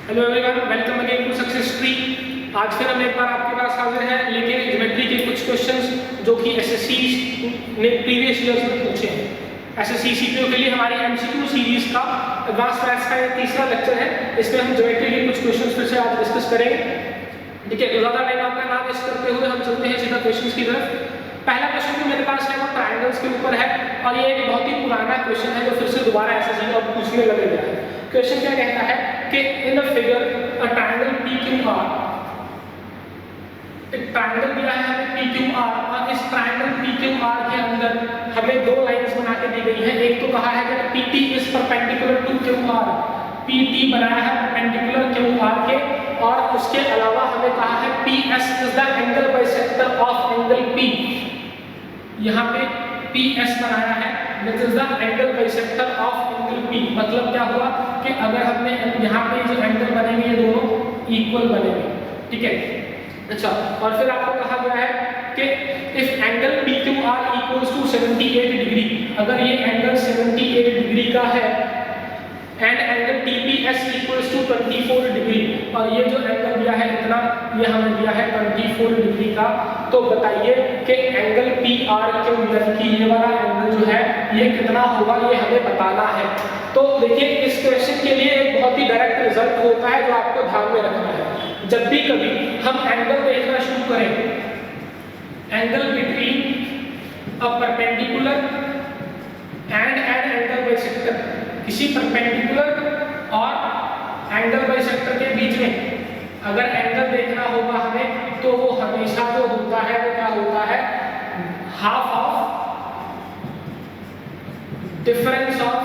Hello everyone, welcome again to Success Tree. आज फिर हम एक बार आपके पास हाजिर हैं लेकिन ज्योमेट्री के कुछ क्वेश्चंस जो कि एसएससी ने प्रीवियस ईयर्स में पूछे हैं। एसएससी सीपीओ के लिए हमारी एमसीक्यू सीरीज का एडवांस मैथ्स का तीसरा लेक्चर है। इसमें हम ज्योमेट्री के कुछ क्वेश्चंस फिर से आज डिस्कस करेंगे। ठीक है, तो ज़्यादा टाइम आपका ना वेस्ट करते हुए हम चलते हैं सीधा क्वेश्चंस की तरफ। पहला क्वेश्चन जो मेरे पास है वो ट्रायंगल्स के ऊपर है और ये एक बहुत ही पुराना क्वेश्चन है जो फिर से दोबारा एसएससी अब पूछने लगे गया है। क्वेश्चन क्या कहता है कि in a figure a triangle PQR, एक ट्रायंगल दिया है हमें PQR और इस ट्रायंगल PQR के अंदर हमें दो लाइंस बना के दी गई है। एक तो कहा है कि PT is perpendicular to QR, PT बनाया है परपेंडिकुलर QR के, और उसके अलावा हमें कहा है PS is the angle bisector of angle P। यहाँ पे PS बनाया है which is the angle bisector of angle P। मतलब क्या हुआ कि अगर हमने यहाँ पे जो एंगल बनेंगे ये दोनों इक्वल बनेंगे। ठीक है, अच्छा, और फिर आपको कहा गया है कि if angle PQR equals to 78 degree, अगर ये एंगल 78 डिग्री का है and angle TPS equals to 24 degree, और ये जो एंगल दिया है इतना, ये हमें दिया है 24 डिग्री का, तो बताइए कि एंगल PRQ यानी कि ये वाला एंगल जो है ये कितना होगा, ये हमें बताना है। तो देखिए इस क्वेश्चन के लिए एक बहुत ही डायरेक्ट रिजल्ट होता है जो आपको ध्यान में रखना है। जब भी कभी हम एंगल देखना शुरू करें, angle between a perpendicular and an angle bisector, किसी परपेंडिकुलर और एंगल बाइसेक्टर के बीच में अगर एंगल देखना होगा हमें, तो वो हमेशा जो होता है वो क्या होता है, half of difference of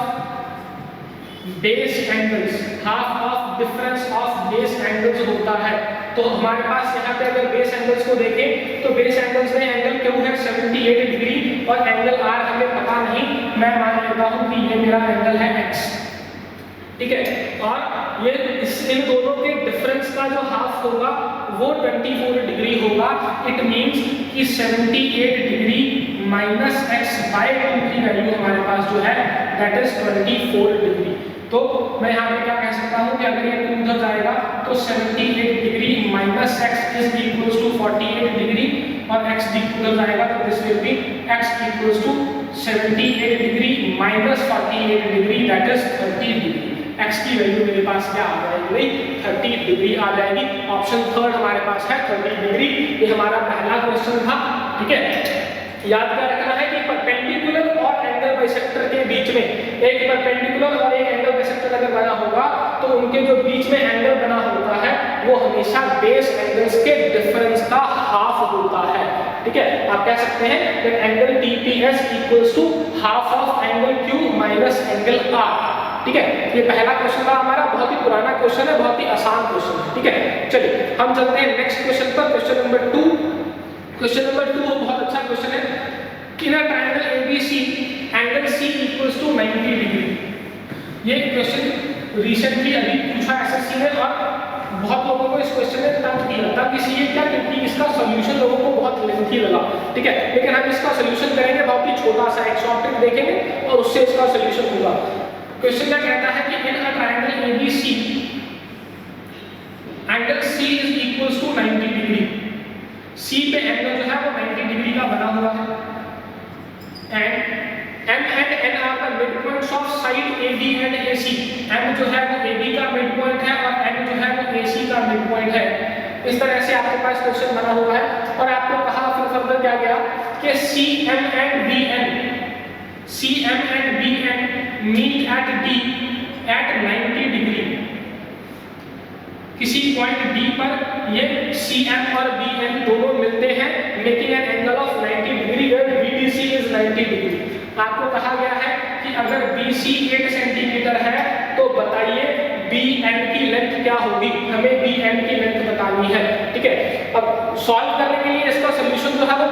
base angles, half of difference of base angles होता है। तो हमारे पास यहाँ पे अगर बेस एंगल्स को देखें तो बेस एंगल्स में एंगल क्यू है 78 डिग्री और एंगल आर हमें पता नहीं, मैं मान लेता हूँ कि ये मेरा एंगल है एक्स। ठीक है, और ये इन दोनों के डिफरेंस का जो हाफ होगा वो 24 डिग्री होगा। इट मींस कि 78 डिग्री माइनस एक्स बाय 2 की वैल्यू हमारे पास जो है दैट इज 24 डिग्री। तो मैं यहाँ पे क्या कह सकता हूँ कि अगर ये 2 उधर जाएगा तो 78 degree minus x is equals to 48 degree, और एक्स उधर जाएगा तो this will be x equals to 78 degree minus 48 degree that is 30 degree. x की वैल्यू मेरे पास क्या आ जाएगी, 30 डिग्री आ जाएगी। ऑप्शन थर्ड हमारे पास है 30 डिग्री। ये हमारा पहला क्वेश्चन था। ठीक है, याद क्या रखना है कि परपेंडिकुलर और एंगल बाइसेक्टर के बीच में, एक परपेंडिकुलर और एक एंगल बाइसेक्टर अगर बना होगा तो उनके जो बीच में एंगल बना होता है वो हमेशा बेस एंगल्स के डिफरेंस का हाफ होता है। ठीक है, आप कह सकते हैं that angle TPS equals to half of angle Q minus angle R। ठीक है, ये पहला क्वेश्चन था हमारा, बहुत ही पुराना क्वेश्चन है, बहुत ही आसान क्वेश्चन है। ठीक है, चलिए हम चलते हैं नेक्स्ट क्वेश्चन पर, क्वेश्चन नंबर 2। क्वेश्चन नंबर 2 बहुत अच्छा क्वेश्चन है। In a triangle ABC angle C equals to 90 degree. ये क्वेश्चन रिसेंटली अभी पूछा एसएससी ने और बहुत लोगों को इस क्वेश्चन में तंग किया था। इसलिए क्या, क्योंकि इसका सॉल्यूशन लोगों को बहुत लेंथी लगा। ठीक है, लेकिन हम इसका सॉल्यूशन करेंगे, बहुत ही छोटा सा एक शॉर्ट ट्रिक देखेंगे और उससे इसका सॉल्यूशन होगा। क्वेश्चन क्या कहता है कि in a triangle ABC angle C is equals to 90 degree. C पे एंगल जो है वो 90 डिग्री का बना हुआ है and M and N are the mid points of side AB and AC। M जो है वो AB का मिड पॉइंट है और N जो है वो AC का मिड पॉइंट है। इस तरह से आपके पास क्वेश्चन बना हुआ है और आपको कहा फिर फर्दर क्या गया कि CM and BN meet at D at 90 degree. किसी पॉइंट D पर ये CM और BN दोनों मिलते हैं making an angle of 90 degree where BDC is 90 degree. आपको कहा गया है कि अगर BC 8 सेंटीमीटर है तो बताइए BN की लेंथ क्या होगी, हमें BN की लेंथ बतानी है। ठीक है, अब सॉल्व करने के लिए इसका सॉल्यूशन जो है वो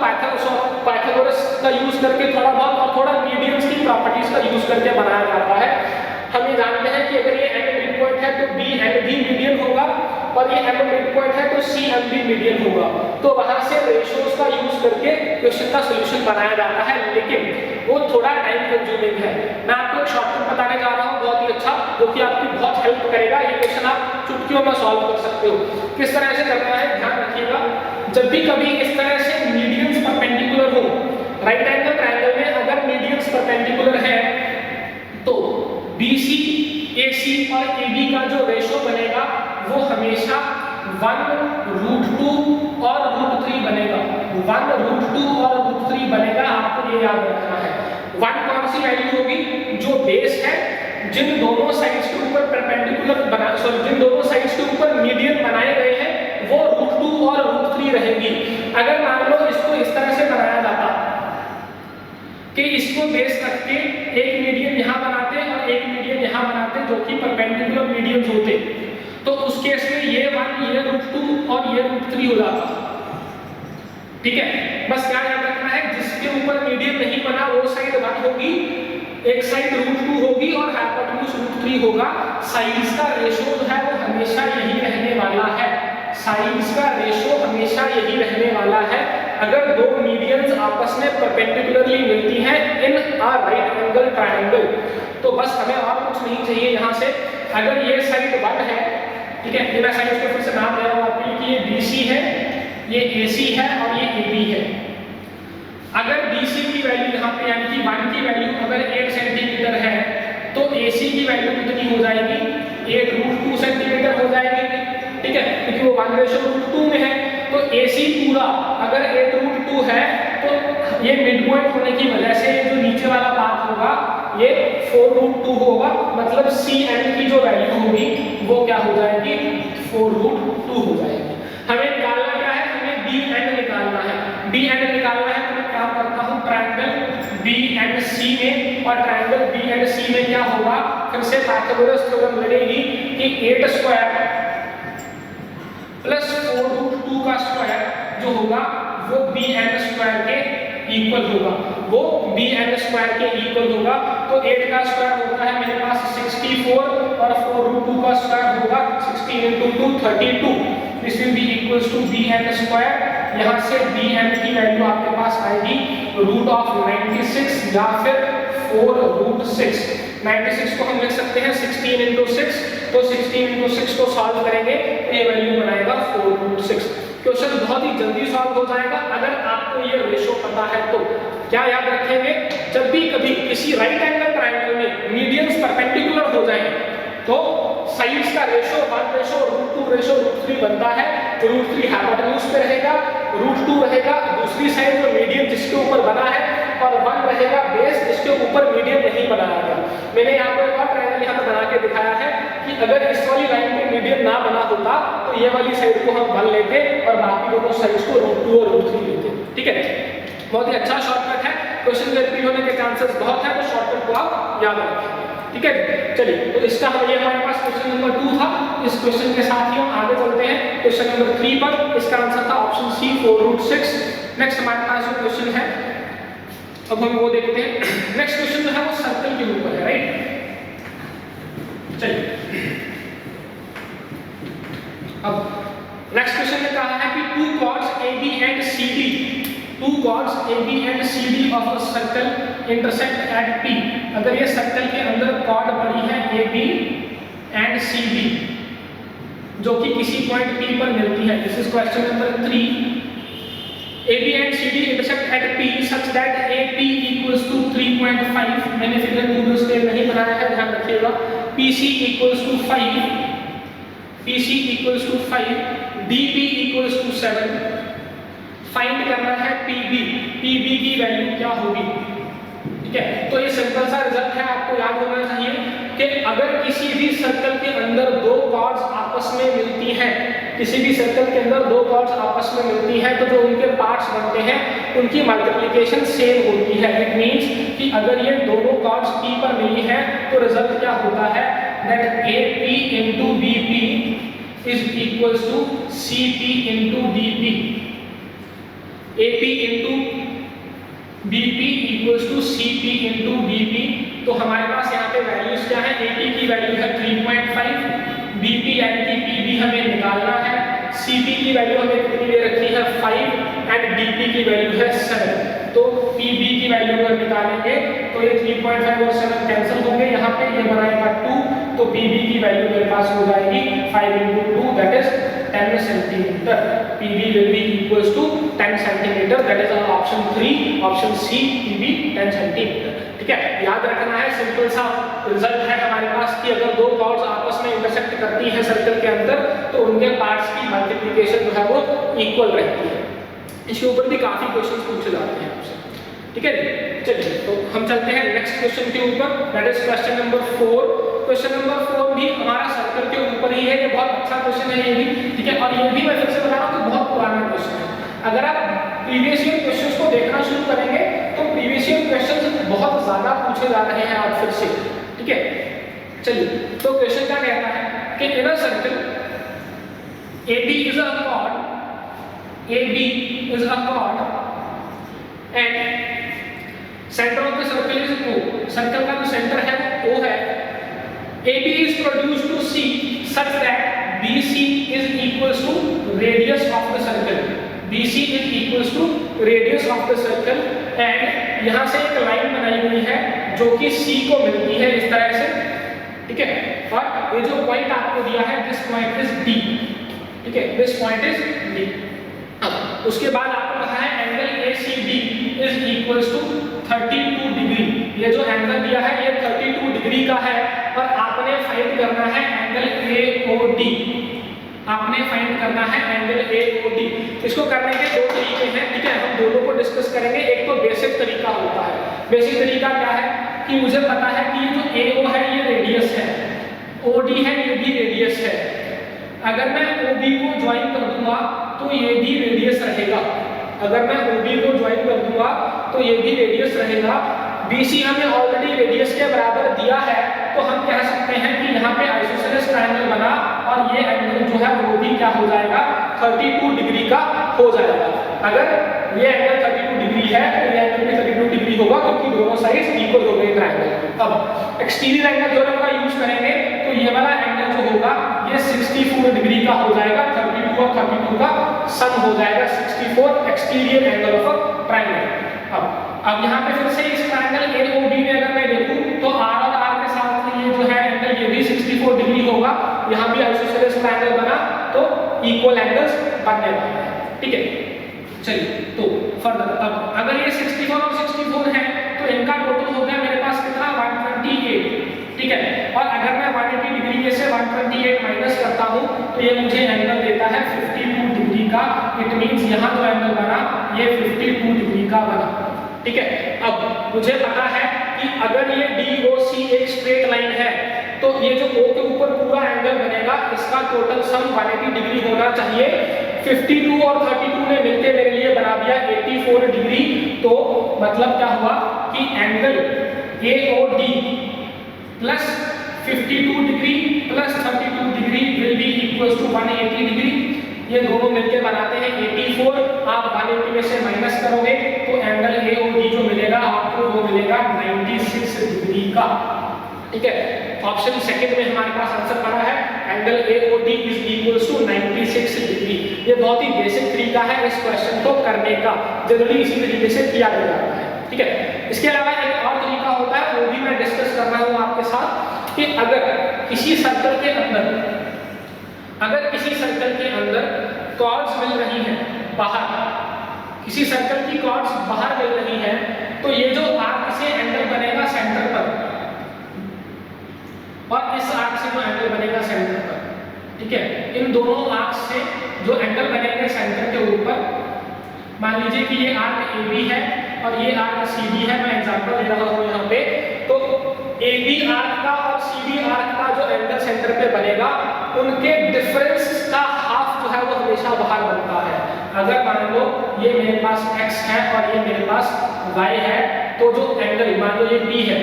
पाइथागोरस का यूज करके थोड़ा बहुत और थोड़ा मीडियंस की प्रॉपर्टीज का यूज करके बनाया जाता है। हम ये जानते हैं कि अगर ये M मिड पॉइंट है तो BN भी मीडियन होगा और ये M मिड पॉइंट है तो CM भी मीडियन होगा। तो वहां से रेशियोज का यूज करके क्वेश्चन का सॉल्यूशन बनाया जाता है, लेकिन वो थोड़ा टाइम कंज्यूमिंग है। मैं आपको एक शॉर्टकट बताने जा रहा हूँ बहुत ही अच्छा, जो कि आपकी बहुत हेल्प करेगा। ये क्वेश्चन आप क्यों सॉल्व कर सकते हो। किस तरह से करना है ध्यान रखिएगा, जब भी कभी इस तरह से मीडियंस परपेंडिकुलर हो, राइट एंगल ट्रायंगल में अगर मीडियंस परपेंडिकुलर है तो BC, AC और AB का जो रेशो बनेगा वो हमेशा 1√2 और √3 बनेगा। 1√2 और √3 बनेगा, आपको ये याद रखना है। 1 कौन सी वैल्यू होगी, जो बेस है, जिन दोनों साइड्स के ऊपर परपेंडिकुलर बना जिन दोनों साइड्स के ऊपर मीडियन बनाए गए हैं वो √2 और √3 रहेगी। अगर मान लो इसको इस तरह से बनाया जाता कि इसको बेस रख के एक मीडियन यहाँ बनाते और एक मीडियन यहाँ बनाते जो कि परपेंडिकुलर मीडियंस होते, तो उस केस में ये 1 ये √2 और ये √3 हो जाता। ठीक है, बस क्या याद रखना है, जिसके ऊपर मीडियन नहीं बना वो साइड 1 होगी, एक साइड √2 होगी और हाइपोटेन्यूज √3 होगा। साइड्स का रेशो जो है वो हमेशा यही रहने वाला है, साइड्स का रेशो हमेशा यही रहने वाला है। अगर दो मीडियंस आपस में परपेंडिकुलरली मिलती हैं इन अ राइट एंगल ट्रायंगल, तो बस हमें और कुछ नहीं चाहिए यहाँ से। अगर ये साइड 1 है, ठीक है, ये मैं साइड को फिर से नाम दे रहा हूँ आपके लिए कि ये BC है, ये AC है और ये AB है। अगर BC की वैल्यू यहाँ पे यानी कि 1 की वैल्यू अगर 8 सेंटीमीटर है तो AC की वैल्यू कितनी हो जाएगी, 8√2 सेंटीमीटर हो जाएगी। ठीक है, क्योंकि वो 1:√2 में है, तो AC पूरा अगर 8√2 है तो ये मिड पॉइंट होने की वजह से जो नीचे वाला पार्ट होगा ये 4√2 होगा, मतलब CN की जो वैल्यू होगी वो क्या हो जाएगी, 4√2 हो जाएगी। हमें निकालना क्या है, हमें BN निकालना है। BN निकालना है तो मैं काम करता हूँ ट्रायंगल BNC में, और ट्रायंगल BNC में क्या होगा, फिर से पाइथागोरस थ्योरम लगेगी कि 8² प्लस 4√2 का स्क्वायर जो होगा वो BN² के इक्वल होगा, वो BN² के इक्वल होगा। तो 8 का स्क्वायर होता है मेरे पास 64 और 4√2 का स्क्वायर होगा 16 × 2 32। This will be equals to BN²। यहाँ से BN की वैल्यू आपके पास आएगी √96 या फिर 4√6। 96 को हम लिख सकते हैं 16 × 6, तो 16 × 6 को सॉल्व करेंगे तो ये वैल्यू बनाएगा 4√6। क्वेश्चन बहुत ही जल्दी सॉल्व हो जाएगा अगर आपको ये रेशो पता है तो। क्या याद रखेंगे, जब भी कभी किसी राइट एंगल ट्रायंगल में मीडियंस परपेंडिकुलर हो जाए तो साइड्स का रेशो 1:√2 √3 बनता है। √3 हाइपोटेन्यूज पे रहेगा, √2 रहेगा दूसरी साइड जो मीडियन जिसके ऊपर बना है, और 1 रहेगा बेस जिसके ऊपर मीडियन नहीं बनाया गया। मैंने यहाँ पर एक और ट्रायंगल यहाँ पर बना के दिखाया है कि अगर इस वाली लाइन पे मीडियन ना बना होता तो ये वाली साइड को हम 1 लेते और बाकी दोनों साइड्स को √2 और √3 लेते। ठीक है, बहुत ही अच्छा शॉर्टकट है, क्वेश्चन के रिपीट होने के चांसेस बहुत है, तो शॉर्टकट को आप याद रखें। ठीक है, चलिए तो इसका ये हमारे पास क्वेश्चन नंबर 2 था। इस क्वेश्चन के साथ ही हम आगे चलते हैं क्वेश्चन नंबर 3 पर। इसका आंसर था ऑप्शन C 4√6। नेक्स्ट हमारे पास जो क्वेश्चन है अब हम वो देखते हैं। नेक्स्ट क्वेश्चन जो है वो सर्कल के ऊपर है, राइट। चलिए अब नेक्स्ट क्वेश्चन में कहा है कि two chords AB and CD, two chords AB and CD of a circle intersect at P। अगर ये सर्कल के अंदर कॉर्ड पड़ी है AB एंड CD जो कि किसी पॉइंट P पर मिलती है, this is question number 3। AB and CD intersect at P such that AP equals to 3.5। मैंने फिगर 2 स्केल नहीं बनाया है, ध्यान रखिएगा। PC equals to 5, PC equals to 5, DP equals to 7। Find करना है PB, PB की वैल्यू क्या होगी। ठीक है, तो ये सिंपल सा रिजल्ट है, आपको याद होना चाहिए कि अगर किसी भी सर्कल के अंदर दो कॉर्ड्स आपस में मिलती हैं, किसी भी सर्कल के अंदर दो कॉर्ड्स आपस में मिलती हैं तो जो उनके पार्ट्स बनते हैं उनकी मल्टीप्लिकेशन सेम होती है। इट मींस कि अगर ये दोनों कॉर्ड्स P पर मिली हैं तो रिजल्ट क्या होता है, that AP into BP is equals to CP into DP। AP into BP equals to CP into DP। तो हमारे पास यहाँ पे वैल्यूज क्या है, AP की वैल्यू है 3.5, BP यानी कि PB हमें निकालना है, CP की वैल्यू हमें कितनी दे रखी है 5 एंड DP की वैल्यू है 7। तो PB की वैल्यू अगर निकालेंगे तो ये 3.5 और 7 कैंसिल होंगे, यहाँ पे ये बनाएगा 2, तो PB की वैल्यू मेरे पास हो जाएगी 5 into 2 that is 10 centimetre. PB will be equals to 10 centimetre, that is our option 3, option C, PB 10 centimetre. ठीक है, याद रखना है, सिंपल सा रिजल्ट है हमारे पास कि अगर दो कॉर्ड्स आपस में इंटरसेक्ट करती हैं सर्कल के अंदर तो उनके पार्ट्स की मल्टीप्लिकेशन जो है वो इक्वल रहती है। इसके ऊपर भी काफी क्वेश्चंस पूछे जाते हैं आपसे। ठीक है, चलिए तो हम चलते हैं नेक्स्ट क्वेश्चन के ऊपर, that is question number 4। Question number 4 भी हमारा सर्कल के ऊपर ही है, ये बहुत अच्छा क्वेश्चन है ये भी। ठीक है, और ये भी मैं फिर से बता रहा हूँ कि बहुत पुराना क्वेश्चन है। अगर आप प्रीवियस ईयर क्वेश्चंस को देखना शुरू करेंगे तो प्रीवियस ईयर क्वेश्चंस बहुत ज्यादा पूछे जा रहे हैं आप फिर से। ठीक है, चलिए तो क्वेश्चन क्या कहता है कि in a circle AB is a chord, AB is a chord and center of the circle is O, circle का जो सेंटर है वो O है। AB is produced to C such that BC is equals to radius of the circle, BC is equals to radius of the circle and यहाँ से एक line बनाई हुई है जो कि C को मिलती है इस तरह से। ठीक है, और ये जो पॉइंट आपको दिया है दिस पॉइंट इज D। ठीक है, दिस पॉइंट इज D। अब उसके बाद आपको कहा है angle ACD is equals to 32 degree. ये जो एंगल दिया है ये 32 डिग्री का है और आपने फाइंड करना है एंगल AOD। आपने फाइंड करना है एंगल AOD। इसको करने के दो तरीके हैं। ठीक है, हम दोनों को डिस्कस करेंगे। एक तो बेसिक तरीका होता है। बेसिक तरीका क्या है कि मुझे पता है कि ये जो AO है ये रेडियस है, OD है ये भी रेडियस है। अगर मैं OB को ज्वाइन कर दूंगा तो ये भी रेडियस रहेगा। अगर मैं OB को ज्वाइन कर दूंगा तो ये भी रेडियस रहेगा। BC हमें ऑलरेडी रेडियस के बराबर दिया है तो हम कह सकते हैं कि यहाँ पे आइसोसेलेस ट्रायंगल बना और ये एंगल जो है वो भी क्या हो जाएगा 32 डिग्री का हो जाएगा। अगर ये एंगल 32 डिग्री है तो ये एंगल भी 32 डिग्री होगा क्योंकि दोनों साइड्स इक्वल हो गए ट्रायंगल। अब एक्सटीरियर एंगल थ्योरम का यूज करेंगे तो ये वाला एंगल जो होगा ये 64 डिग्री का हो जाएगा। 32 और 32 का सम हो जाएगा 64 exterior angle of a triangle. अब यहाँ पे फिर से इस ट्रायंगल AOB में अगर मैं देखूं तो R और R के साथ ये जो है एंगल ये भी 64 डिग्री होगा। यहाँ भी आइसोसेलेस ट्रायंगल बना तो इक्वल एंगल्स बनने वाले हैं। ठीक है, चलिए तो फर्दर अब अगर ये 64 और 64 है तो इनका टोटल हो गया मेरे पास कितना 128। ठीक है, और अगर मैं 180 डिग्री में से 128 माइनस करता हूँ तो ये मुझे एंगल देता है 52 डिग्री का। इट मींस यहाँ जो एंगल बना ये 52 डिग्री का बना। ठीक है, अब मुझे पता है कि अगर ये DOC एक स्ट्रेट लाइन है तो ये जो O के ऊपर पूरा एंगल बनेगा इसका टोटल सम 180 डिग्री होना चाहिए। 52 और 32 ने मिलकर मेरे लिए बना दिया 84 डिग्री। तो मतलब क्या हुआ कि angle AOD plus 52 degree plus 32 degree will be equals to 180 degree. ये दोनों मिलकर बनाते हैं 84। आप 180 में से माइनस करोगे तो एंगल AOD जो मिलेगा आपको वो मिलेगा 96 डिग्री का। ठीक है, ऑप्शन सेकंड में हमारे पास आंसर पड़ा है angle AOD is equals to 96 degree. ये बहुत ही बेसिक तरीका है इस क्वेश्चन को करने का, जनरली इसी तरीके से किया जाता है। ठीक है, इसके अलावा एक और तरीका होता है वो भी मैं डिस्कस कर रहा हूँ आपके साथ कि अगर किसी सर्कल के अंदर कॉर्ड्स मिल रही हैं बाहर, किसी सर्कल की कॉर्ड्स बाहर मिल रही हैं तो ये जो आर्क से एंगल बनेगा सेंटर पर और इस आर्क से जो एंगल बनेगा सेंटर पर, ठीक है, इन दोनों आर्क से जो एंगल बनेंगे सेंटर के ऊपर, मान लीजिए कि ये आर्क AB है और ये आर्क CD है। मैं एग्जांपल दे रहा हूँ यहाँ पे। तो AB आर्क का और CD आर्क का जो एंगल सेंटर पे बनेगा उनके डिफरेंस का हाफ जो है वो हमेशा बाहर बनता है। अगर मान लो ये मेरे पास x है और ये मेरे पास y है तो जो एंगल मान लो ये B है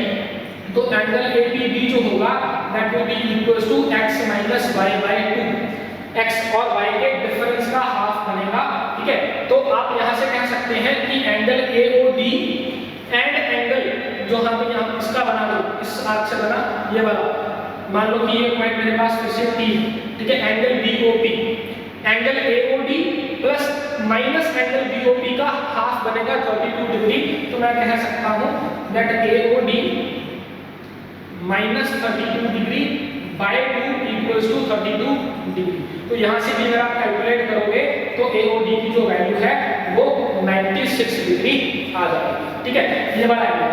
तो एंगल APB जो होगा that will be equals to x minus y by 2। x और y के डिफरेंस का हाफ बनेगा। ठीक है, तो आप यहाँ से कह सकते हैं कि एंगल AOD एंड एंगल जो हम यहाँ इसका बना दो, इस आर्क से बना ये वाला, मान लो कि ये पॉइंट मेरे पास फिर से T। ठीक है, angle BOP, angle AOD plus minus angle BOP का हाफ बनेगा 32 डिग्री। तो मैं कह सकता हूँ that AOD minus 32 degree by 2 equals to 32 degree. तो यहाँ से भी अगर आप कैलकुलेट करोगे तो AOD की जो वैल्यू है वो 96 डिग्री आ जाएगी। ठीक है, ये वाला एंगल,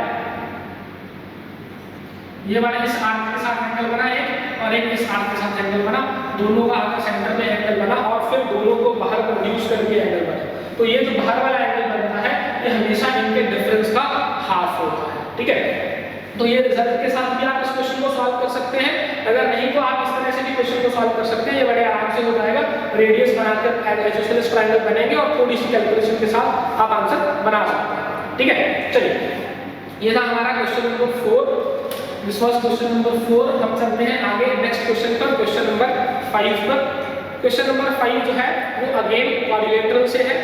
ये वाला इस आर्क के साथ एंगल बना एक, और एक इस आर्क के साथ एंगल बना, दोनों का आकर सेंटर में एंगल बना और फिर दोनों को बाहर प्रोड्यूस करके एंगल बना। तो ये जो बाहर वाला एंगल बनता है ये हमेशा इनके डिफरेंस का हाफ होता है। ठीक है, तो ये रिजल्ट के साथ भी आप इस क्वेश्चन को सॉल्व कर सकते हैं, अगर नहीं तो आप इस तरह से भी क्वेश्चन को सॉल्व कर सकते हैं, ये बड़े आराम से हो जाएगा। रेडियस बनाकर आइसोसेलेस ट्रायंगल बनेंगे और थोड़ी सी कैलकुलेशन के साथ आप आंसर बना सकते हैं। ठीक है, चलिए ये था हमारा question number 4, this was question number 4। हम चलते हैं आगे नेक्स्ट क्वेश्चन पर, क्वेश्चन नंबर 5 पर। क्वेश्चन नंबर 5 जो है वो अगेन क्वाड्रिलेटरल से है।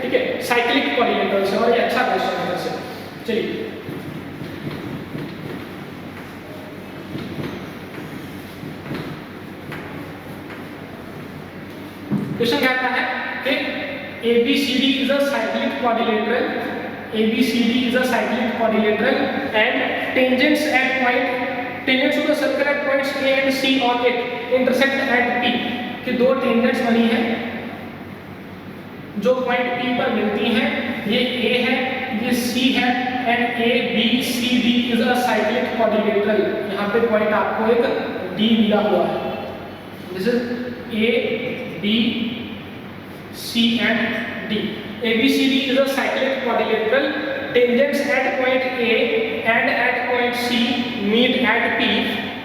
ठीक है, साइक्लिक क्वाड्रिलेटरल से, और ये अच्छा क्वेश्चन है वैसे। चलिए क्वेश्चन कहता है कि ABCD is a cyclic quadrilateral, ABCD is a cyclic quadrilateral and tangents at point, tangents of the circle at points A and C on it intersect at P, कि दो टेंजेंट्स बनी है जो पॉइंट P पर मिलती हैं, ये A है ये C है, and ABCD is a cyclic quadrilateral। यहाँ पे पॉइंट आपको एक D दिया हुआ है, this is A B C and D। ABCD is a cyclic quadrilateral, tangents at point A and at point C meet at P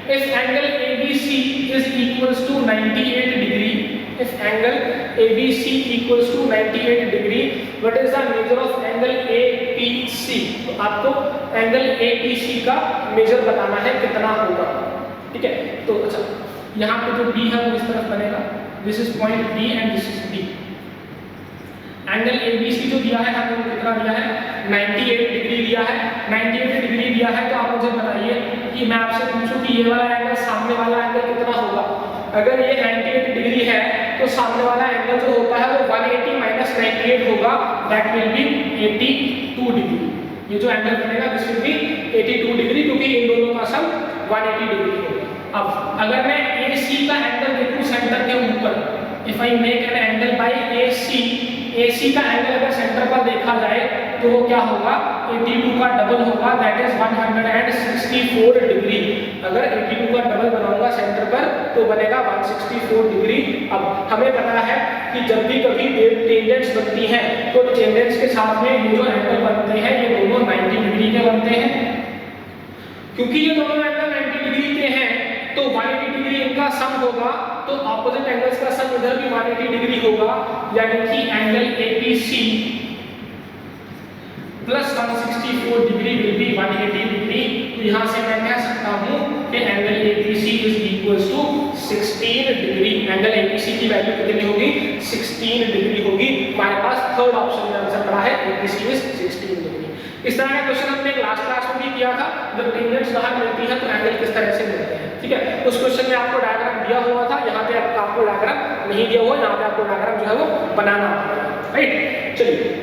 if angle ABC is equals to 98 degree, if angle ABC equals to 98 degree, what is the measure of angle APC? तो आपको angle APC का major बताना है कितना होगा। ठीक है, तो अच्छा यहाँ पे जो B है वो इस तरफ बनेगा, this is point B and this is D। Angle ABC जो दिया है हमने वो कितना दिया है, 98 डिग्री दिया है। 98 डिग्री दिया है तो आप मुझे बताइए कि मैं आपसे पूछूं कि ये वाला एंगल सामने वाला एंगल कितना होगा। अगर ये 98 डिग्री है तो सामने वाला एंगल जो होता है वो 180 माइनस 98 होगा, दैट विल बी 82 डिग्री। ये जो एंगल बनेगा दिस विल बी 82 डिग्री, क्योंकि इन दोनों का सम 180 डिग्री होगा। अब अगर मैं AC का एंगल देखूं सेंटर के ऊपर, if I make an angle by AC का एंगल अगर सेंटर पर देखा जाए तो वो क्या होगा, 82 का डबल होगा, दैट इज 164 डिग्री। अगर 82 का डबल बनाऊंगा सेंटर पर तो बनेगा 164 डिग्री। अब हमें पता है कि जब भी कभी टेंजेंट्स बनती हैं तो टेंजेंट्स के साथ में ये जो एंगल बनते हैं ये दोनों 90 डिग्री के बनते हैं। क्योंकि ये दोनों एंगल 90 डिग्री के हैं तो 180 डिग्री इनका सम होगा, तो ऑपोजिट एंगल्स का सम इधर भी 180 डिग्री होगा, यानी कि angle APC plus 164 degree will be 180 degree. तो यहाँ से मैं कह सकता हूँ कि angle APC is equals to 16 degree. Angle APC की वैल्यू कितनी होगी, 16 डिग्री होगी। हमारे पास थर्ड ऑप्शन में आंसर पड़ा है APC इज 16 डिग्री। इस तरह का क्वेश्चन हमने लास्ट क्लास में भी किया था, जब टेंजेंट्स बाहर मिलती है तो एंगल किस तरह से मिलते हैं। ठीक है, उस क्वेश्चन में आपको डायग्राम दिया हुआ था, यहाँ पे आपको डायग्राम नहीं दिया हुआ, यहाँ पे आपको डायग्राम जो है वो बनाना होगा। राइट, चलिए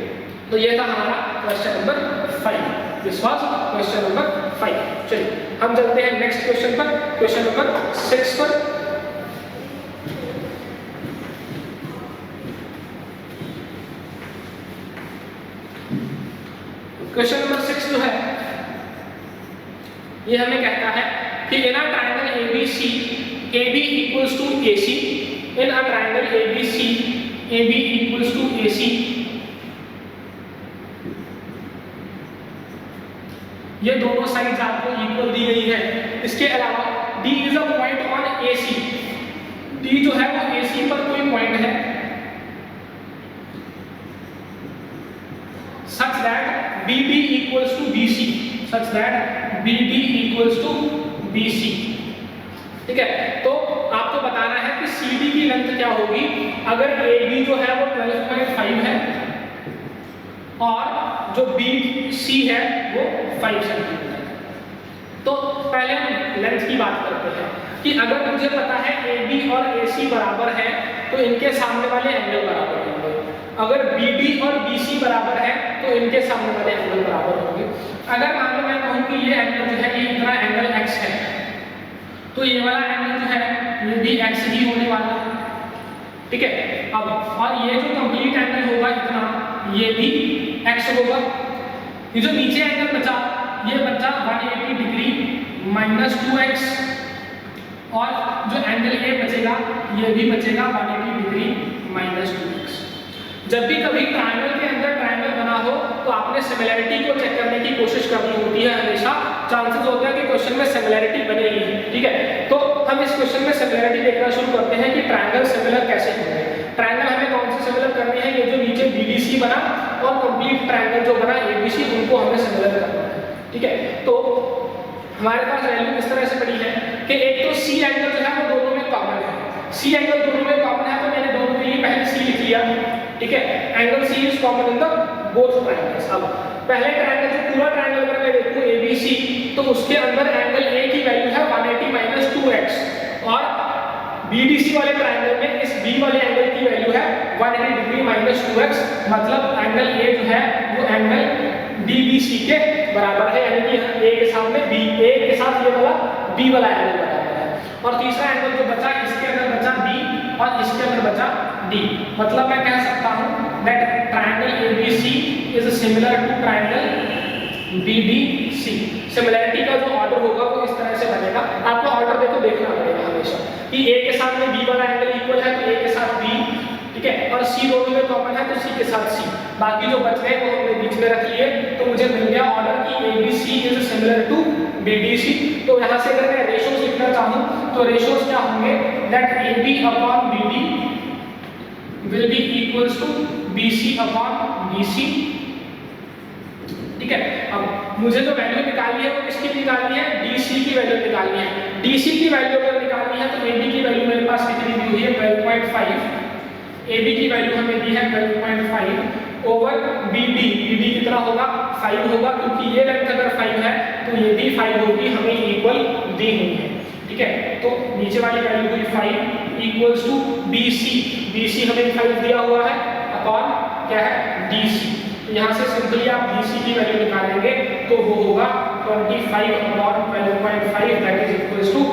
तो ये था हमारा question number 5, this was question number 5। चलिए हम चलते हैं नेक्स्ट क्वेश्चन पर, क्वेश्चन नंबर 6 पर। क्वेश्चन नंबर 6 जो है ये हमें कहता है कि in a triangle ABC AB equals to AC, in a triangle ABC AB equals to AC, ये दोनों साइड्स आपको इक्वल दी गई है। इसके अलावा D is a point on AC, D जो है वो AC पर कोई पॉइंट है, such that BD equals to BC, such that BD equals to BC। ठीक है, तो आपको बताना है कि CD की लेंथ क्या होगी अगर AB जो है वो 12.5 है और जो BC है वो 5 सेंटीमीटर है। तो पहले हम लेंथ की बात करते हैं कि अगर मुझे पता है AB और AC बराबर है तो इनके सामने वाले एंगल बराबर होंगे। अगर BD और BC बराबर है तो इनके सामने वाले एंगल बराबर होंगे। अगर मान लो मैं कहूँ कि ये एंगल जो है ये इतना एंगल X है, तो ये वाला एंगल जो है ये भी x ही होने वाला है, ठीक है। अब और ये जो कंप्लीट एंगल होगा इतना, ये भी x होगा। ये जो नीचे एंगल बचा, ये बचा 180 डिग्री माइनस 2x, और जो एंगल ए बचेगा ये भी बचेगा 180 डिग्री माइनस 2x। जब भी कभी ट्रायंगल के अंदर ट्रायंगल बना हो तो आपने सिमिलैरिटी को चेक करने की कोशिश करनी होती है हमेशा। चांसेस होते हैं कि क्वेश्चन में सिमिलैरिटी बनेगी, ठीक है। तो हम इस क्वेश्चन में सिमिलैरिटी देखना शुरू करते हैं कि ट्रायंगल सिमिलर कैसे होंगे। ट्रायंगल हमें कौन से सिमिलर करने हैं, ये जो नीचे BDC बना और कंप्लीट ट्रायंगल जो बना ABC, उनको हमें सिमिलर करना है, ठीक है। तो हमारे पास वैल्यू इस तरह से पड़ी है कि एक तो C एंगल जो है वो दोनों में कॉमन है। C एंगल दोनों में कॉमन है, तो मैंने दोनों के लिए पहले C लिख लिया, ठीक है। Angle C is common in the both triangles. अब पहले ट्रायंगल जो पूरा ट्रायंगल अगर मैं देखूं ABC, तो उसके अंदर एंगल A की वैल्यू है 180 माइनस 2x, और BDC वाले ट्रायंगल में इस B वाले एंगल की वैल्यू है 180 डिग्री माइनस 2x। मतलब एंगल A जो है वो एंगल DBC के बराबर है, यानी कि A के साथ में B, A के साथ ये वाला B वाला एंगल बराबर है। और तीसरा एंगल जो बचा, इसके अंदर बचा B और इसके अंदर बचा D। मतलब मैं कह सकता हूं that triangle ABC is similar to triangle BDC। Similarity का जो ऑर्डर होगा वो इस तरह से बनेगा। आपको ऑर्डर देखना पड़ेगा हमेशा कि A के साथ में B वाला एंगल इक्वल है तो A के साथ B, ठीक है, और C दोनों में कॉमन है तो C के साथ C। बाकी जो बच गए वो हमने बीच में रख लिए, तो मुझे मिल गया ऑर्डर कि ABC is similar to BDC। तो यहाँ से अगर मैं रेशियोज लिखना चाहूँ तो रेशियोज क्या होंगे, that AB upon BD will be equals to BC upon BC, ठीक है। अब मुझे जो वैल्यू निकालनी है वो किसकी निकालनी है, DC की वैल्यू निकालनी है। DC की वैल्यू अगर निकालनी है तो AB की वैल्यू मेरे पास कितनी दी हुई है, 12.5। AB की वैल्यू हमें दी है 12.5 ओवर BD। BD कितना होगा, 5 होगा, क्योंकि ये लेंथ अगर 5 है तो ये भी 5 होगी, हमें इक्वल दी हुई है, ठीक है। तो नीचे वाली वैल्यू हुई 5 इक्वल्स टू BC हमें 5 दिया हुआ है अपॉन क्या है DC। तो यहाँ से सिंपली आप BC की वैल्यू निकालेंगे तो वो होगा 25 upon 12.5 that is equals to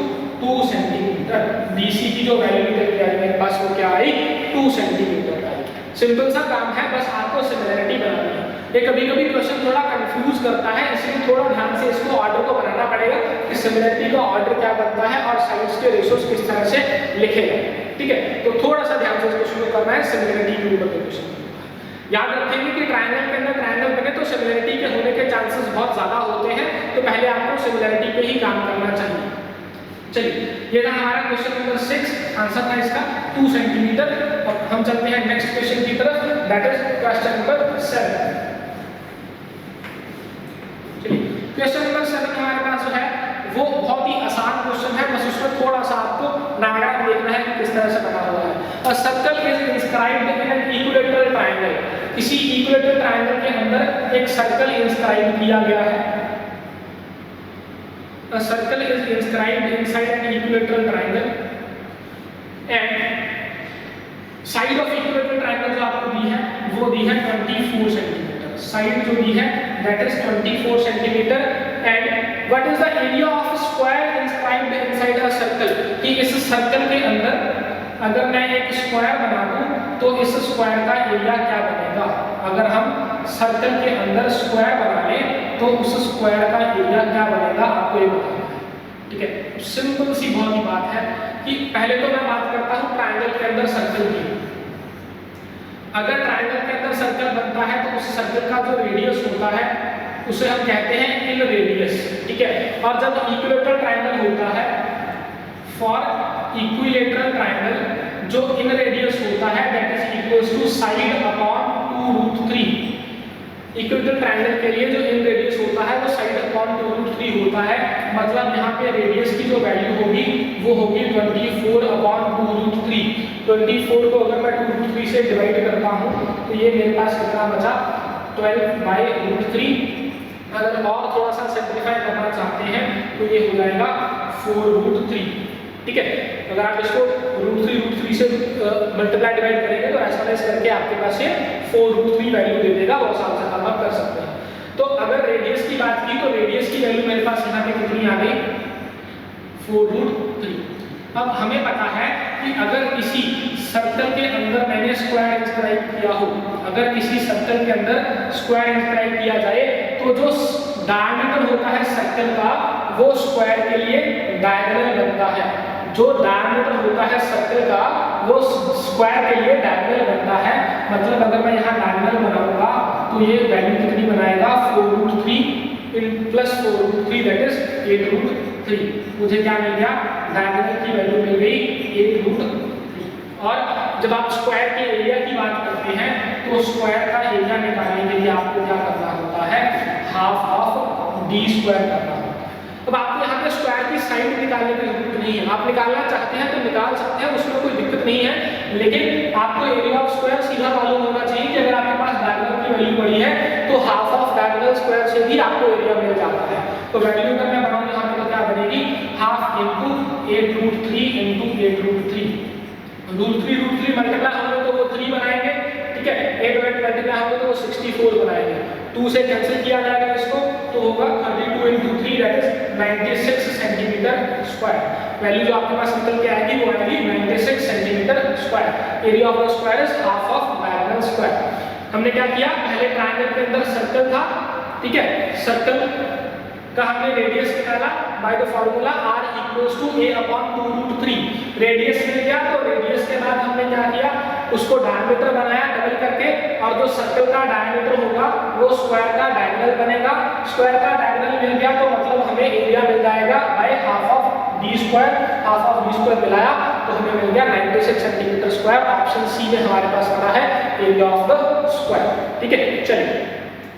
2 centimetre. BC की जो वैल्यू निकल के आई मेरे पास वो क्या आई, 2 सेंटीमीटर आई। सिंपल सा काम है, बस आपको सिमिलैरिटी बनानी है। ये कभी क्वेश्चन थोड़ा कंफ्यूज करता है, इसलिए थोड़ा ध्यान से इसको ऑर्डर को बनाना पड़ेगा कि सिमिलैरिटी का ऑर्डर क्या बनता है और साइड्स के रेशियोज किस तरह से लिखे गए, ठीक है। तो थोड़ा सा ध्यान से इसको शुरू करना है सिमिलैरिटी के ऊपर के क्वेश्चन। याद रखेंगे कि ट्रायंगल के अंदर ट्रायंगल बने तो सिमिलैरिटी के होने के चांसेस बहुत ज्यादा होते हैं, तो पहले आपको सिमिलैरिटी पे ही काम करना चाहिए। चलिए, ये था हमारा क्वेश्चन नंबर 6, आंसर था इसका 2 सेंटीमीटर। अब हम चलते हैं नेक्स्ट क्वेश्चन की तरफ, दैट इज क्वेश्चन नंबर 7। चलिए, क्वेश्चन नंबर 7 हमारे पास जो है वो बहुत ही आसान क्वेश्चन है, बस उसमें थोड़ा सा आपको डायग्राम देखना है कि किस तरह से बना हुआ है। A circle is inscribed in an equilateral triangle. किसी इक्विलेटरल ट्रायंगल के अंदर एक सर्कल इंस्क्राइब किया गया है। A circle is inscribed inside an equilateral triangle and side of equilateral triangle जो आपको दी है वो दी है 24 सेंटीमीटर। साइड जो दी है that is 24 centimetre. and what is the area of square inscribed inside a circle, कि इस सर्कल के अंदर अगर मैं एक स्क्वायर बना दूं तो इस स्क्वायर का एरिया क्या बनेगा। अगर हम सर्कल के अंदर स्क्वायर बना लें तो उस स्क्वायर का एरिया क्या बनेगा, आपको ये बताना है, ठीक है। सिंपल सी बहुत ही बात है कि पहले तो मैं बात करता हूँ ट्रायंगल के अंदर सर्कल की। अगर ट्रायंगल के अंदर सर्कल बनता है तो उस सर्कल का जो रेडियस होता है उसे हम कहते हैं इन रेडियस, ठीक है। और जब इक्विलेटरल ट्रायंगल होता है, फॉर इक्विलेटरल ट्रायंगल जो इन रेडियस होता है that is equals to side upon 2√3। Equilateral triangle के लिए जो इन रेडियस होता है वो साइड अपॉन 2√3 होता है। मतलब यहाँ पे रेडियस की जो वैल्यू होगी वो होगी 24 अपॉन 2√3। 24 को अगर मैं 2√3 से डिवाइड करता हूँ तो ये मेरे पास कितना बचा, 12/√3। अगर और थोड़ा सा सिंप्लीफाई करना चाहते हैं तो ये हो जाएगा 4√3, ठीक है। अगर आप इसको √3 से मल्टीप्लाई डिवाइड करेंगे तो एक्सपोनेंस करके आपके पास ये 4√3 वैल्यू दे देगा, वो आसान से आप कर सकते हैं। तो अगर रेडियस की बात की तो रेडियस की वैल्यू मेरे पास यहाँ पे कितनी आ गई, 4√3। अब हमें पता है कि अगर किसी सर्कल के अंदर मैंने स्क्वायर इंस्क्राइब किया हो, अगर किसी सर्कल के अंदर स्क्वायर इंस्क्राइब किया जाए तो जो डायमीटर होता है सर्कल का वो स्क्वायर के लिए डायगोनल बनता है। जो डायमीटर होता है सर्कल का वो स्क्वायर के लिए डायगोनल बनता है। मतलब अगर मैं यहाँ डायगोनल बनाऊंगा तो ये वैल्यू कितनी बनाएगा 4√3 प्लस 4√3 दैट इज 8√3। मुझे क्या मिल गया, डायगोनल की वैल्यू मिल गई 8√3। और जब आप स्क्वायर के एरिया की बात करते हैं तो स्क्वायर का एरिया निकालने के लिए आपको क्या करना होता है, हाफ ऑफ डी स्क्वायर करना होता है। अब आपको यहाँ पे स्क्वायर की साइड निकालने की जरूरत नहीं है, आप निकालना चाहते हैं तो निकाल सकते हैं, उसमें कोई दिक्कत नहीं है। लेकिन आपको एरिया ऑफ स्क्वायर सीधा मालूम होना चाहिए कि अगर आपके पास डायगोनल की वैल्यू बड़ी है तो हाफ ऑफ डायगोनल स्क्वायर से भी आपको एरिया मिल जाता है। तो वैल्यू अगर मैं बनाऊँ यहाँ पे तो क्या बनेगी, हाफ इंटू 8√3 इंटू 8√3। √3 मल्टीप्लाई होंगे तो वो 3 बनाएंगे, ठीक है। 8 और 8 मल्टीप्लाई होंगे तो वो 64 बनाएंगे। 2 से कैंसिल किया जाएगा इसको तो होगा 32 into 3 that is 96 centimetre square. Value जो आपके पास निकल के आएगी वो आएगी 96 centimetre square. Area of the square is half of diagonal square. हमने क्या किया, पहले ट्रायंगल के अंदर सर्कल था, ठीक है। सर्कल का हमने रेडियस निकाला by the formula r equals to a upon 2√3। Radius मिल गया तो रेडियस के बाद हमने क्या किया, उसको डायमीटर बनाया डबल करके, और जो सर्कल का डायमीटर होगा वो स्क्वायर का डायगोनल बनेगा। स्क्वायर का डायगोनल मिल गया तो मतलब हमें एरिया मिल जाएगा by half of D square. Half of D square मिलाया तो हमें मिल गया 96 सेंटीमीटर स्क्वायर। ऑप्शन सी में हमारे पास पड़ा है एरिया ऑफ द स्क्वायर, ठीक है। चलिए,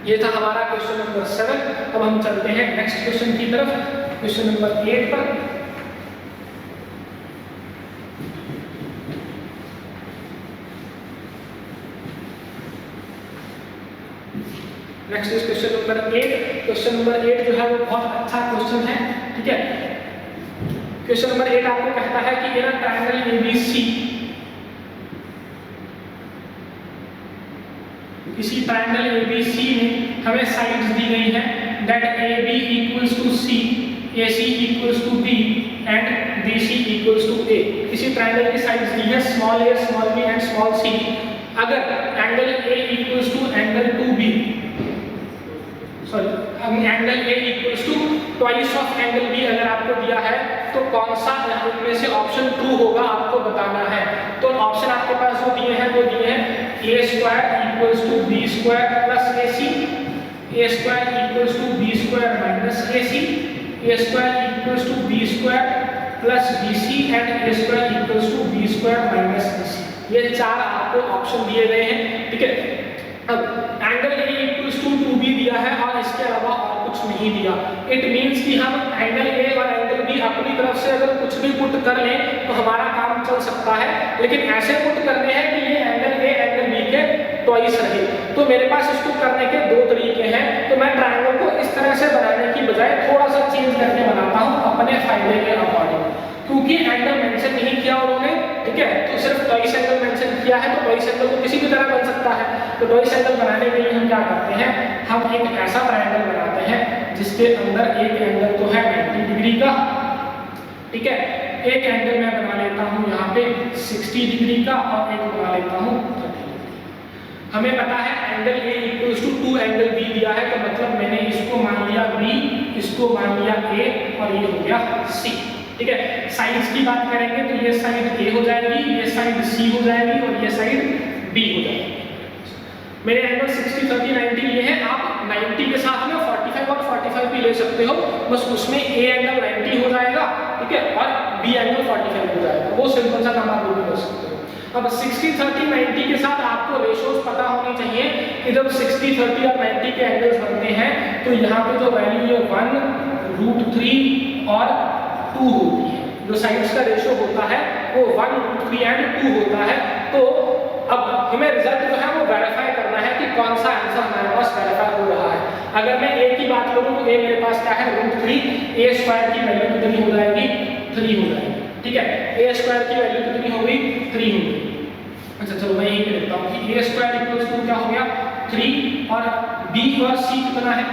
ये था हमारा क्वेश्चन नंबर 7। अब हम चलते हैं नेक्स्ट क्वेश्चन की तरफ, क्वेश्चन नंबर 8 पर। Next is question number 8। Question number 8 जो है वो बहुत अच्छा क्वेश्चन है, ठीक है। क्वेश्चन नंबर 8 आपको कहता है कि इन अ ट्रायंगल ABC, किसी ट्रायंगल ABC में हमें साइड्स दी गई हैं that AB equals to C, AC equals to B and BC equals to A। किसी ट्रायंगल की साइड्स दी है small a, small b and small c। अगर angle A equals to angle 2B, sorry angle A equals to twice of angle B अगर आपको दिया है तो कौन सा इनमें से ऑप्शन ट्रू होगा आपको बताना है। तो ऑप्शन आपके पास जो दिए हैं वो दिए हैं a square equals to b square plus ac, a square equals to b square minus ac, a square equals to b square plus bc and a square equals to b square minus ac। ये चार आपको option दिए गए हैं, ठीक है। अब angle a equals to 2b दिया है और इसके अलावा और कुछ नहीं दिया। इट मींस कि हम एंगल a और एंगल b अपनी तरफ से अगर कुछ भी पुट कर लें तो हमारा काम चल सकता है, लेकिन ऐसे पुट करने हैं कि ये एंगल a एंगल b के ट्वाइस रहे। तो मेरे पास इसको करने के दो तरीके हैं। तो मैं ट्रायंगल को इस तरह से बनाने की बजाय थोड़ा सा चेंज करके बनाता हूँ अपने फायदे के अकॉर्डिंग, क्योंकि एंगल मेंशन नहीं किया उन्होंने, ठीक है। तो सिर्फ ट्वाइस एंगल मेंशन किया है, तो ट्वाइस एंगल तो किसी भी तरह बन सकता है। तो ट्वाइस एंगल बनाने के लिए हम क्या करते हैं, हम एक ऐसा ट्रायंगल बनाते हैं जिसके अंदर एक एंगल तो है 90 डिग्री का, ठीक है। एक एंगल मैं बना लेता हूँ यहाँ पे 60 डिग्री का और एक बना लेता हूँ 30 डिग्री। हमें पता है angle A equals to 2 angle B दिया है, तो मतलब मैंने इसको मान लिया B, इसको मान लिया A और ये हो गया C, ठीक है। साइड्स की बात करेंगे तो ये साइड A हो जाएगी, ये साइड C हो जाएगी और ये साइड B हो जाएगी। मेरे एंगल 60, 30, 90 लिए हैं। आप 90 के साथ में 45 और 45 भी ले सकते हो, बस उसमें A एंगल 90 हो जाएगा, ठीक है, और B एंगल 45 हो जाएगा। वो सिंपल सा काम आप लोग कर सकते हो। अब 60, 30, 90 के साथ आपको रेशोज पता होनी चाहिए कि जब 60, 30 और 90 के एंगल्स बनते हैं तो यहाँ पे जो वैल्यू है 1√3 और 2 होती है। जो साइड्स का रेशो होता है वो 1√3 एंड 2 होता है। तो अब हमें रिजल्ट जो है वो वेरीफाई करना है कि कौन सा आंसर हमारे पास वेरीफाई हो रहा है। अगर मैं A की बात करूं तो A मेरे पास क्या है √3, A स्क्वायर की वैल्यू कितनी हो जाएगी 3 हो जाएगी, ठीक है। A स्क्वायर की वैल्यू कितनी हो गई 3 हो गई। अच्छा चलो मैं यहीं पे लिखता हूं कि A स्क्वायर इक्वल्स टू क्या हो गया 3 और B और C कितना है,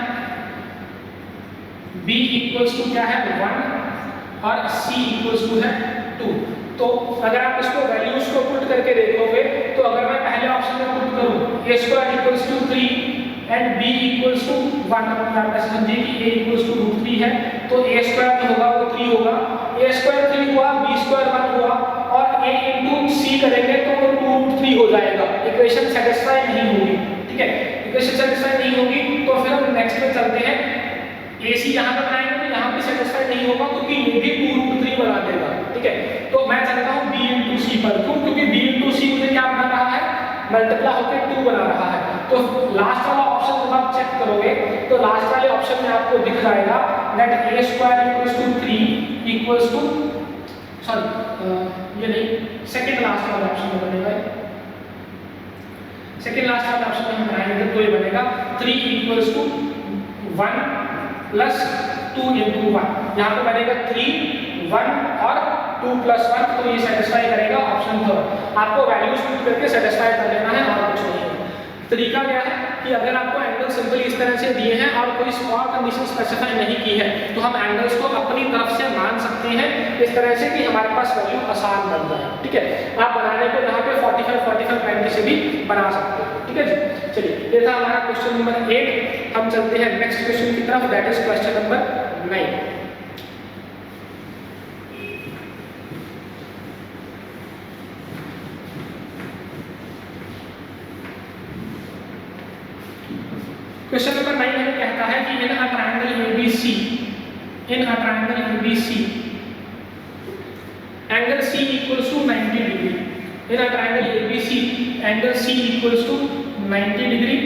B इक्वल्स टू क्या है 1 और C इक्वल्स टू है 2। तो अगर आप इसको वैल्यूज को पुट करके देखोगे तो अगर मैं पहले ऑप्शन में पुट करूं a square equals to 3 and b equals to 1, आप ऐसे समझिए कि a इक्वल्स टू √3 है तो a स्क्वायर जो होगा वो 3 होगा, a स्क्वायर 3 हुआ, b स्क्वायर 1 हुआ और a इंटू c करेंगे तो वो 2√3 हो जाएगा। इक्वेशन सेटिस्फाई नहीं होगी, ठीक है, इक्वेशन सेटिस्फाई नहीं होगी। तो फिर हम नेक्स्ट पे चलते हैं, AC यहाँ पर बनाएंगे तो यहाँ पे सेटिस्फाई नहीं होगा क्योंकि ये भी 2√3 बना देगा, ठीक है। तो मैं चलता हूँ B इंटू सी पर, क्यों? क्योंकि B इंटू सी मुझे क्या बना रहा है, मल्टीप्लाई होकर 2 बना रहा है। तो लास्ट वाला ऑप्शन जब आप चेक करोगे तो लास्ट वाले ऑप्शन में आपको दिख जाएगा that a square equals to 3 equals to, sorry ये नहीं, सेकंड लास्ट वाला ऑप्शन में बनेगा, सेकंड लास्ट वाला ऑप्शन में हम बनाएंगे तो ये बनेगा 3 इक्वल्स टू 1 प्लस 2 इंटू 1, यहाँ पे बनेगा 3 1 और 2 प्लस 1, तो ये सेटिस्फाई करेगा ऑप्शन थर्ड। आपको वैल्यूज पुट करके सेटिस्फाई कर लेना है और कुछ नहीं है। तरीका क्या है कि अगर आपको एंगल सिंपल इस तरह से दिए हैं और कोई और कंडीशन स्पेसिफाई नहीं की है तो हम एंगल्स को अपनी तरफ से मान सकते हैं इस तरह से कि हमारे पास वैल्यू आसान बन जाए, ठीक है। आप बनाने को यहाँ पे 45 90 से भी बना सकते हो, ठीक है जी। चलिए ये था हमारा क्वेश्चन नंबर 8। हम चलते हैं नेक्स्ट क्वेश्चन की तरफ, that is question number 9। Question number 9 हमें कहता है कि in a triangle ABC, in a triangle ABC angle C equals to 90 degree, in a triangle ABC angle C equals to 90 degree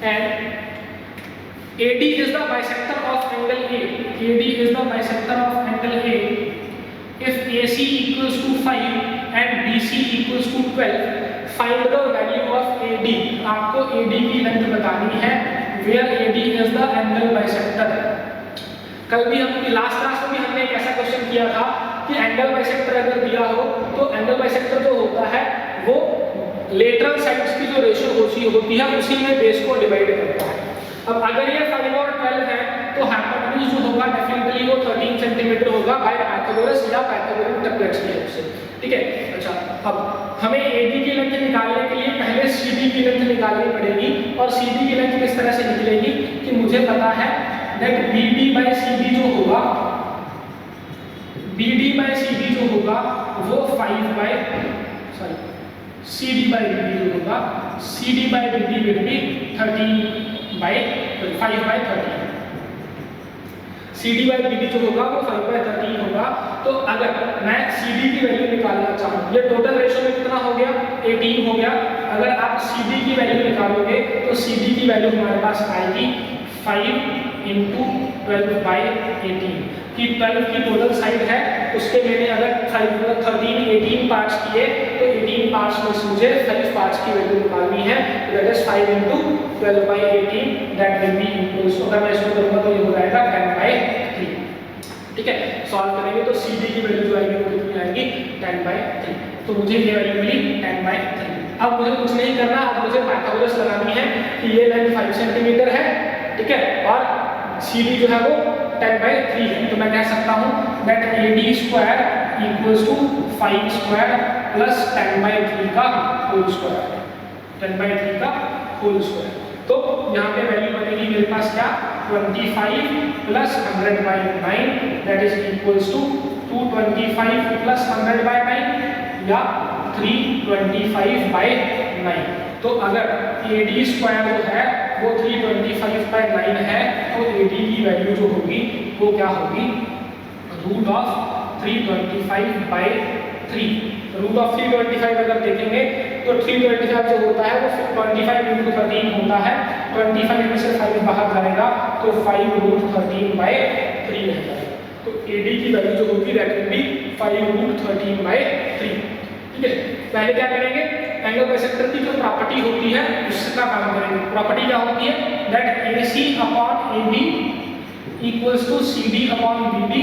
and AD is the bisector of angle A, AD is the bisector of angle A if AC equals to 5 and BC equals to 12, find the value of AD। आपको AD की length बतानी है, where AD is the angle bisector। कल भी हम last class में भी हमने एक ऐसा क्वेश्चन किया था कि एंगल बाइसेक्टर अगर दिया हो तो एंगल बाइसेक्टर जो होता है वो लेटरल साइड्स की जो रेशियो होती है उसी में बेस को डिवाइड करता है। अब अगर ये 5 और 12 है तो हाइपोटेन्यूज जो होगा डेफिनेटली वो 13 सेंटीमीटर होगा बाय पाइथागोरस या पाइथागोरस ट्रिपलेट्स की हेल्प से, ठीक है। अच्छा, अब हमें AD की लेंथ निकालने के लिए पहले CD की लेंथ निकालनी पड़ेगी और CD की लेंथ किस तरह से निकलेगी कि मुझे पता है दैट BD बाय CD जो होगा, BD बाय CD जो होगा वो 5 बाय CD बाय BD जो होगा, CD by BD will be 5 by 13। CD by BD जो होगा वो 5 बाय 13 होगा। तो अगर मैं CD की वैल्यू निकालना चाहूँ, ये टोटल रेशियो में कितना हो गया, 18 हो गया। अगर आप CD की वैल्यू निकालोगे तो CD की वैल्यू हमारे पास आएगी 5 इंटू 12 बाय 18 की 12 की टोटल साइड है, उसके मैंने अगर 18 पार्ट्स किए तो 18 पार्ट्स में से मुझे 5 पार्ट्स की वैल्यू निकालनी है, that is 5 into 12 by 18 that will be equals, अगर मैं इसको करूँगा तो ये हो जाएगा 10 बाय 3, ठीक है। सॉल्व करेंगे तो CD की वैल्यू जो आएगी वो कितनी आएगी 10 बाय 3, तो मुझे ये वैल्यू मिली 10 बाय 3। अब मुझे कुछ नहीं करना, अब मुझे पाइथागोरस लगानी है कि ये लेंथ 5 सेंटीमीटर है, ठीक है, और CD जो है वो 10 बाय 3 है। तो मैं कह सकता हूँ that AD square equals to 5 square plus 10 by 3 का होल स्क्वायर, 10 बाय 3 का होल स्क्वायर। तो यहाँ पे वैल्यू बनेगी मेरे पास क्या, 25 plus 100 by 9 that is equals to 225 plus 100 by 9 या 325 बाय 9। तो अगर AD स्क्वायर जो है वो 325 बाय 9 है तो AD की वैल्यू जो होगी वो क्या होगी, root of 325 by 3। Root of 325 अगर देखेंगे तो 325 जो होता है वो 25 इंटू 13 होता है, 25 में से 5 बाहर जाएगा तो 5 रूट 13 बाय 3 रहता है। तो AD की वैल्यू जो होगी that will be 5 root 13 by 3, ठीक है। पहले क्या करेंगे, एंगल बाइसेक्टर की जो प्रॉपर्टी होती है उसका काम करेंगे। प्रॉपर्टी क्या होती है that AC upon AB equals to CD upon BD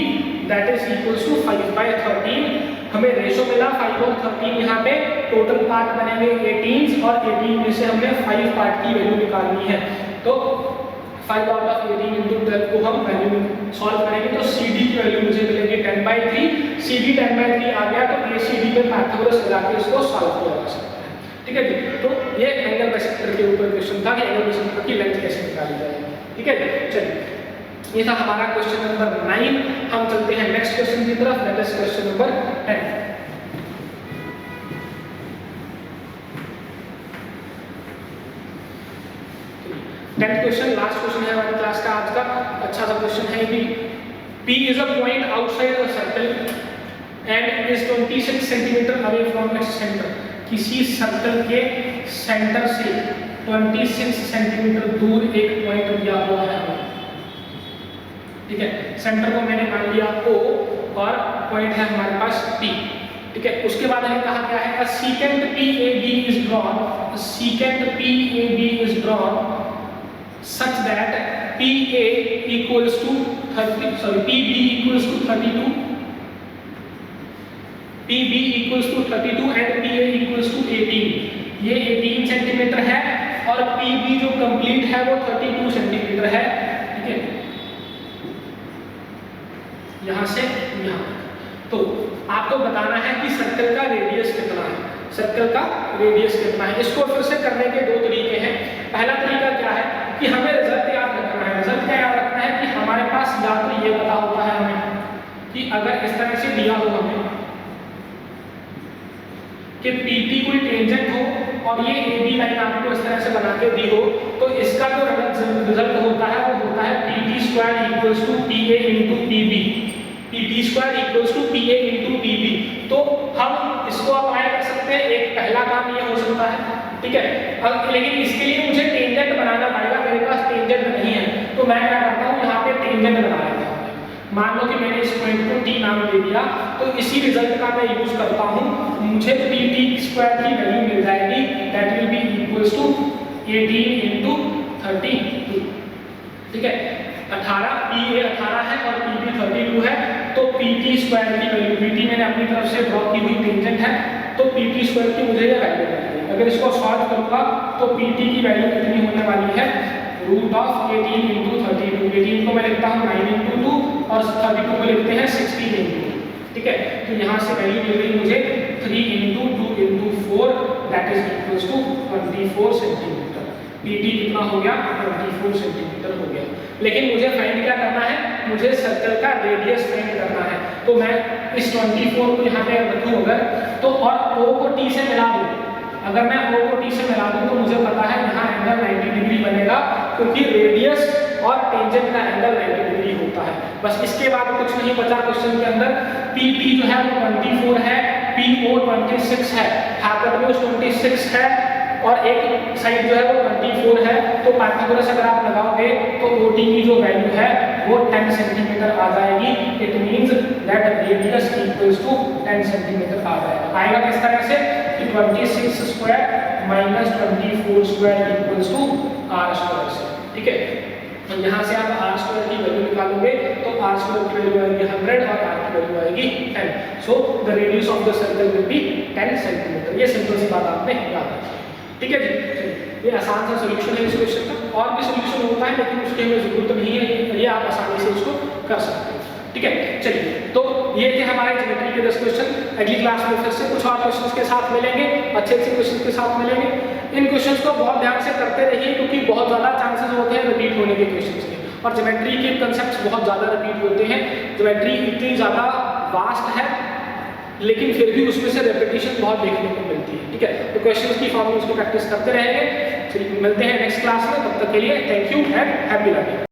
that is equals to 5 by 13। हमें रेशो मिला 5 और 13, यहाँ पे टोटल पार्ट बनेंगे 18 और 18 में से हमने 5 पार्ट की वैल्यू निकालनी है। तो 5 आउट ऑफ 18 into 12 को हम वैल्यू सॉल्व करेंगे तो CD की वैल्यू मुझे मिलेगी 10/3। CD 10/3 आ गया तो ACD में पाइथागोरस लगा के इसको सॉल्व किया जा सकता है। ठीक है जी, तो ये एंगल बाइसेक्टर के ऊपर क्वेश्चन था कि एंगल बाइसेक्टर की लेंथ कैसे निकाली जाएगी। ठीक है जी, चलिए ये था हमारा क्वेश्चन नंबर 9। हम चलते हैं नेक्स्ट क्वेश्चन की तरफ, that is question number 10। 10th question, last question है हमारी क्लास का आज का। अच्छा सा क्वेश्चन है कि P is a point outside a circle and is 26 centimetre away from its centre. किसी सर्कल के सेंटर से 26 सेंटीमीटर दूर एक पॉइंट दिया हुआ है हमें। ठीक है, सेंटर को मैंने मान लिया O और पॉइंट है हमारे पास P। ठीक है, उसके बाद हमें कहा गया है a secant PAB is drawn, a secant PAB is drawn such that PA equals to 30, sorry, PB equals to 32, PB equals to 32 and PA equals to 18। ये 18 सेंटीमीटर है और PB जो कंप्लीट है वो 32 सेंटीमीटर है। ठीक है, यहाँ से यहाँ तो आपको बताना है कि सर्कल का रेडियस कितना है, सर्कल का रेडियस कितना है। इसको फिर से करने के दो तरीके हैं। पहला तरीका क्या है कि हमें रिजल्ट याद रखना है। रिजल्ट क्या याद रखना है कि हमारे पास या तो ये पता होता है हमें कि अगर इस तरह से दिया हो हमें कि PT कोई टेंजेंट हो और ये AB लाइन आपको इस तरह से बना के दी हो तो इसका जो रिजल्ट होता है वो होता है PT² equals to PA into PB। PT² equals to PA into PB। तो हम इसको अप्लाई कर सकते हैं। एक पहला काम ये हो सकता है। ठीक है, अब लेकिन इसके लिए मुझे टेंजेंट बनाना पड़ेगा, मेरे पास टेंजेंट नहीं है तो मैं क्या करता हूँ यहाँ पे टेंजेंट बना लेता हूँ। मान लो कि मैंने इस पॉइंट को T नाम दे दिया तो इसी रिजल्ट का मैं यूज करता हूँ। मुझे PT² की वैल्यू मिल जाएगी, that will be equals to 18 into 32। ठीक है, 18 PA 18 है और PB 32 है तो PT² की वैल्यू, PT मैंने अपनी तरफ से ड्रॉ की हुई टेंजेंट है तो PT² की मुझे ये वैल्यू मिलेगी। अगर इसको सॉल्व करूंगा तो PT की वैल्यू कितनी होने वाली है, रूट ऑफ 18 इंटू 32। 18 को मैं लिखता हूँ 9 इंटू 2 और 32 को लिखते हैं 16 इंटू। ठीक है, तो यहाँ से वैल्यू मिल गई मुझे 3 into 2 into 4 that is equals to 24 centimetre. PT कितना हो गया, 24 सेंटीमीटर हो गया। लेकिन मुझे फाइंड क्या करना है, मुझे सर्कल का रेडियस फाइंड करना है। तो मैं इस 24 को यहाँ पे रखूँ अगर तो और O को T से मिला दूँ। अगर मैं O को T से मिला दूँ तो मुझे पता है यहाँ एंगल 90 डिग्री बनेगा क्योंकि रेडियस और टेंजेंट का एंगल 90 डिग्री होता है। बस इसके बाद कुछ नहीं बचा क्वेश्चन के अंदर। PT जो है वो 24 है, PO 26 है, हाइपोटेन्यूज 26 है और एक साइड जो है वो 24 है। तो पाइथागोरस अगर आप लगाओगे तो OT की जो वैल्यू है वो 10 सेंटीमीटर आ जाएगी। It means that radius equals to 10 centimetre आ जाएगा। आएगा किस तरह से कि 26² माइनस 24² इक्वल्स टू R² से। ठीक है, तो यहाँ से आप R² की वैल्यू निकालोगे तो R² की वैल्यू आएगी 100 और R की वैल्यू आएगी 10। So the radius of the circle will be 10 centimetre. ये सिंपल सी बात आपने याद रखी। ठीक है जी, ये आसान सा सॉल्यूशन है इस क्वेश्चन का। और भी सॉल्यूशन होता है लेकिन उसकी हमें जरूरत नहीं है, ये आप आसानी से उसको कर सकते हैं। ठीक है, चलिए तो ये थे हमारे ज्योमेट्री के 10 क्वेश्चन। अगली क्लास में फिर से कुछ और क्वेश्चंस के साथ मिलेंगे, अच्छे अच्छे क्वेश्चंस के साथ मिलेंगे। इन क्वेश्चंस को बहुत ध्यान से करते रहिए क्योंकि बहुत ज़्यादा चांसेस होते हैं रिपीट होने के क्वेश्चंस के, और ज्योमेट्री के कंसेप्ट्स बहुत ज़्यादा रिपीट होते हैं। ज्योमेट्री इतनी ज़्यादा वास्ट है लेकिन फिर भी उसमें से रेपिटेशन बहुत देखने को मिलती है। ठीक है, तो क्वेश्चंस की फॉर्मूल्स की प्रैक्टिस करते रहेंगे। चलिए मिलते हैं नेक्स्ट क्लास में, तब तक के लिए thank you and happy learning.